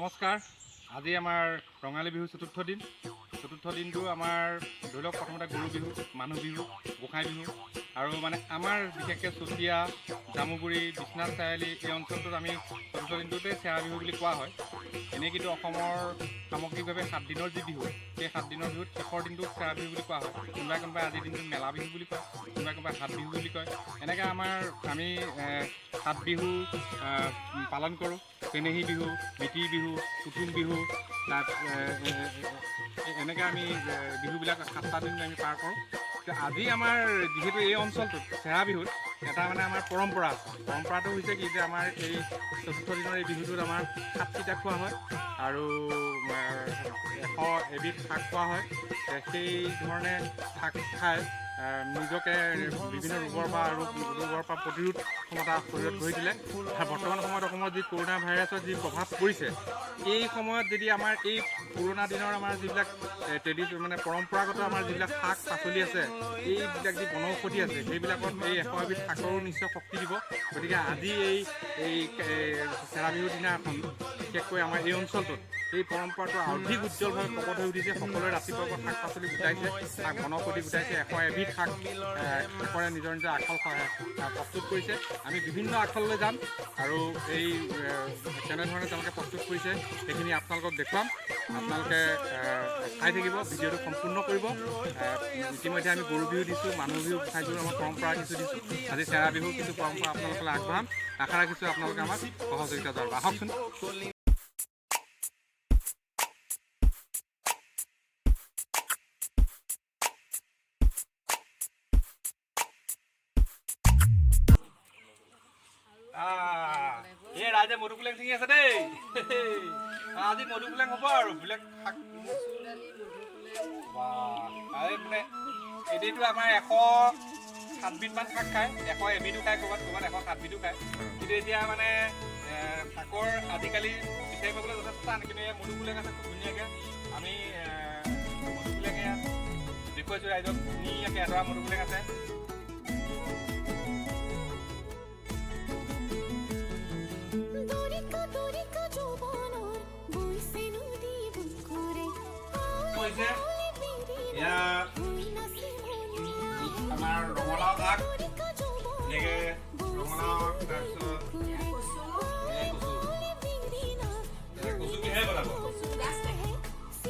নমস্কাৰ। আজি আমাৰ ৰঙালী বিহু চতুৰ্থ দিনটো আমাৰ ধৰি লওক প্ৰথমতে গৰু বিহু, মানুহ বিহু, গোঁসাই বিহু আৰু মানে আমাৰ বিশেষকৈ চতিয়া, জামুগুৰি, বিশ্বনাথ চাৰিআলি এই অঞ্চলটোত আমি চতুৰ্থ দিনটোতে চেৰা বিহু বুলি কোৱা হয়। এনেই কিন্তু অসমৰ সামগ্ৰিকভাৱে 7 দিনৰ যি বিহু, সেই 7 দিনৰ বিহুত শেষৰ দিনটোক চেৰা বিহু বুলি কোৱা হয়। কোনোবাই আজিৰ দিনটোত মেলা বিহু বুলি কয়, কোনোবাই হাত বিহু বুলি কয়। এনেকৈ আমি 7 বিহু পালন কৰোঁ। চেনেহী বিহু, মিতি বিহু, কুটুম বিহু, তাত এনেকৈ আমি বিহুবিলাক 7টা দিন আমি পাৰ কৰোঁ। আজি আমাৰ যিহেতু এই অঞ্চলটোত চেৰা বিহুত এটা মানে আমাৰ পৰম্পৰা আছে। পৰম্পৰাটো হৈছে কি যে আমাৰ এই চতুৰ্থ দিনৰ এই বিহুটোত আমাৰ 7 পিঠা খোৱা হয় আৰু 100 এবিধ শাক খোৱা হয়। সেই ধৰণে শাক খাই নিজকে বিভিন্ন ৰোগৰ পৰা প্ৰতিৰোধ ক্ষমতা শৰীৰত গঢ়ি দিলে। বৰ্তমান সময়ত অসমত যি কৰোণা ভাইৰাছৰ যি প্ৰভাৱ পৰিছে, এই সময়ত যদি আমাৰ এই পুৰণা দিনৰ আমাৰ যিবিলাক মানে পৰম্পৰাগত আমাৰ যিবিলাক শাক পাচলি আছে, এইবিলাক যি বনৌষধি আছে, সেইবিলাকত এই 100 এবিধ শাকৰো নিশ্চয় শক্তি দিব। গতিকে আজি এই চেৰা বিহুৰ দিনাখন বিশেষকৈ আমাৰ এই অঞ্চলটোত এই পৰম্পৰাটো অধিক উজ্জ্বলভাৱে প্ৰকট হৈ উঠিছে। সকলোৱে ৰাতিপুৱাৰ পৰা শাক পাচলি গোটাইছে, বনৌষধি গোটাইছে, 100 এবিধ শাকৰে নিজৰ আখল প্ৰস্তুত কৰিছে। আমি বিভিন্ন আখললৈ যাম আৰু এই কেনেধৰণে তেওঁলোকে প্ৰস্তুত কৰিছে সেইখিনি আপোনালোকক দেখুৱাম। আপোনালোকে চাই থাকিব, ভিডিঅ'টো সম্পূৰ্ণ কৰিব। ইতিমধ্যে আমি গৰু বিহু দিছোঁ, মানুহ বিহু, গোঁসাই বিহু আমাৰ পৰম্পৰা দিছোঁ। আজি চেৰা বিহু কিছু পৰম্পৰা আপোনালোকলৈ আগবঢ়াম। আশা ৰাখিছোঁ আপোনালোকে আমাক সহযোগিতা জনাব। আহকচোন। এই ৰাইজে মধুপুলেং ছিঙি আছে দেই। আজি মধুপুলেং হ'ব আৰু বেলেগ শাক মানে এনেইতো আমাৰ 107 বিধমান শাক খায়, 100 এবিধো খায়, ক'ৰবাত 107 বিধো খায়। কিন্তু এতিয়া মানে শাকৰ আজিকালি বিচাৰি পাবলৈ যথেষ্ট টান। কিন্তু এই মধুপুলেং আছে খুব ধুনীয়াকৈ। আমি মধুপুলেং দেখুৱাইছোঁ ৰাইজক। ধুনীয়াকৈ এডৰা মধুপুলেং আছে। আমাৰ ৰঙালাও শাক, এনেকৈ ৰঙালাও, তাৰপিছত কচু কিহেৰে বনাব?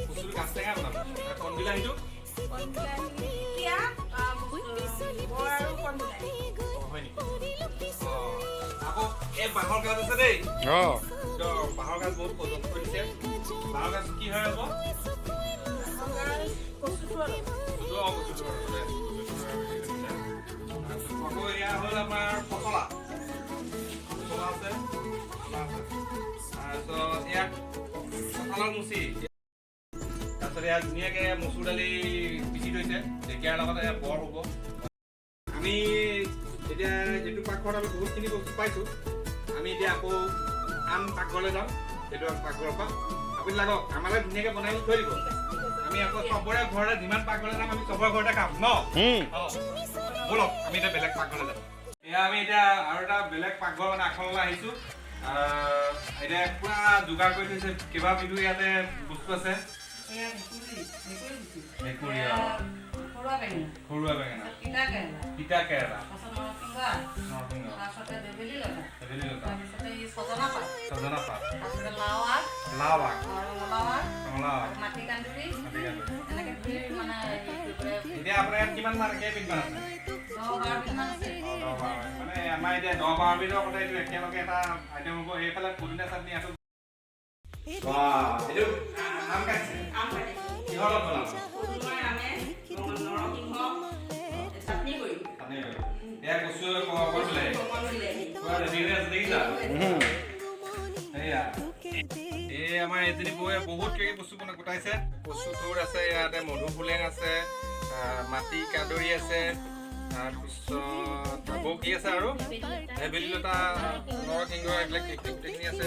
কচুৰ গাছ টেঙা বনাব। কণবিলাহীটো হয় নেকি? আকৌ এই বাঁহৰ গাজ আছে দেই। বাঁহৰ গাজ বহুত পচন্দ কৰিছে। বাঁহৰ গাজ কি হয় হ'ব? আকৌ এয়া হ'ল আমাৰ পচলা আছে। তাৰপিছত ইয়াত কঁঠালৰ মুচি, তাৰপিছত ইয়াত ধুনীয়াকৈ মচুৰ দালি পিচি থৈছে, ঢেকীয়াৰ লগত এয়া বৰ হ'ব। আমি এতিয়া এইটো পাকঘৰত আমি বহুতখিনি বস্তু পাইছোঁ। আমি এতিয়া আকৌ আন পাকঘৰলৈ যাম। এইটো পাকঘৰৰ পৰা আপুনি লাগক, আমালৈ ধুনীয়াকৈ বনাই থৈ দিব। আমি আকৌ চবৰে ঘৰতে যিমান পাকঘৰলৈ যাম, আমি চবৰে ঘৰতে খাম ন? বলক আমি এতিয়া বেলেগ পাকঘৰলৈ যাম। এয়া আমি এতিয়া আৰু এটা বেলেগ পাকঘৰ মানে আখললৈ আহিছোঁ। এতিয়া পুৰা যোগাৰ কৰি থৈছে, কেইবাবিধো ইয়াতে বস্তু আছে। ঘৰুৱা বেঙেনা, তিতা কেৰেলা, ছজনা পাত, লাও আগ, এতিয়া আপোনাৰ ইয়াত কিমান কেইবিধমান আছে? 10-12 আছে। মানে আমাৰ এতিয়া 10-12 বিধৰ কথা এইটো একেলগে এটা আইটেম হ'ব। এইফালে পুদিনা চাটনি আছে। এইটো আম কাটিছে। কিহৰ লগত বনাব? এয়া কচু কৈছিলে এই আমাৰ এজনী বৌয়ে বহুত কিবা বস্তু গোটাইছে। কচু থোৰ আছে, ইয়াতে মধুপুলেং আছে, মাটি কাদৰি আছে, তাৰপিছত আকৌ কি আছে আৰু ভেবেলী লতা, নৰসিংহ, এইবিলাক গোটেইখিনি আছে।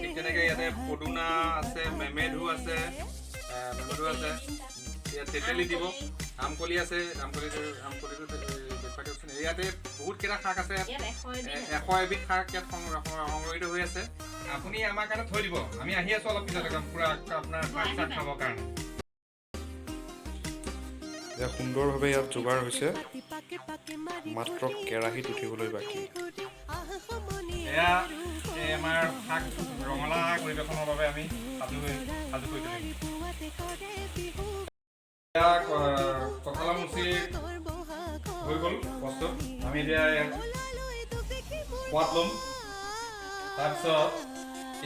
ঠিক তেনেকৈ ইয়াতে পদুনা আছে, মেমেধু আছে, ইয়াত তেতেলী দিব। আমকলি আছে, আমকলিটো দেখুৱাই দিয়কচোন। ইয়াতে বহুতকেইটা শাক আছে, 100 এবিধ শাক ইয়াত সংগ্ৰহিত হৈ আছে। আপুনি আমাৰ কাৰণে থৈ দিব, আমি আহি আছোঁ অলপ পিছতে পূৰা আপোনাৰ শাক চাক খাবৰ কাৰণে। এয়া সুন্দৰভাৱে ইয়াত যোগাৰ হৈছে, মাত্ৰ কেৰাহীত উঠিবলৈ বাকী। এয়া আমাৰ শাক ৰঙালাও শাক পৰিৱেশনৰ বাবে আমি সাজু কৰি তুলিম। এয়া কঁঠালৰ মুচি হৈ গ'ল প্ৰস্তুত। আমি এতিয়া সোৱাদ ল'ম। তাৰপিছত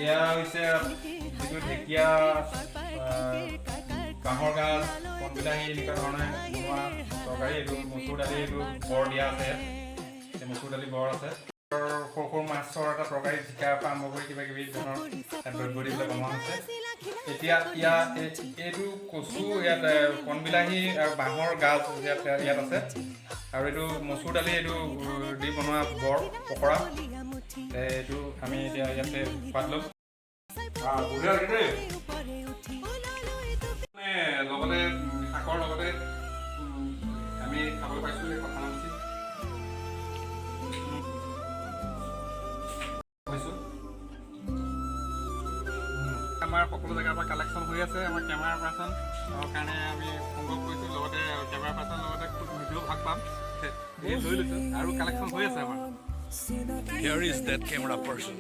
এয়া হৈছে যিটো ঢেকীয়া, কাঁহৰ গাজ, কণবিলাহী এনেকুৱা ধৰণে বনোৱা তৰকাৰী। এইটো মচুৰ দালি, এইটো বৰ দিয়া আছে, এই মচুৰ দালি বৰ আছে। সৰু সৰু মাছৰ এটা তৰকাৰী, জিকাৰ পৰা আৰম্ভ কৰি কিবা কিবি ধৰণৰ দ্ৰব্য দি পেলাই বনোৱা হৈছে। এতিয়া এইটো কচু, ইয়াত কণবিলাহী আৰু বাঁহৰ গাজ ইয়াত আছে, আৰু এইটো মচুৰ দালি, এইটো দি বনোৱা বৰ পকৰা। এইটো আমি এতিয়া ইয়াতে সোৱাদ ল'ম। লগতে শাকৰ লগতে আমি খাবলৈ পাইছোঁ এই কঁঠাল মুচি। আমাৰ সকলো জেগাৰ পৰা কালেকশ্যন হৈ আছে। আমাৰ কেমেৰা পাৰ্চনৰ কাৰণে আমি সংগ্ৰহ কৰিছোঁ, লগতে কেমেৰা পাৰ্চনৰ লগতে খুব ভিডিঅ' ভাগ পাম লৈ লৈছোঁ, আৰু কালেকশ্যন হৈ আছে আমাৰ। Here is that camera person.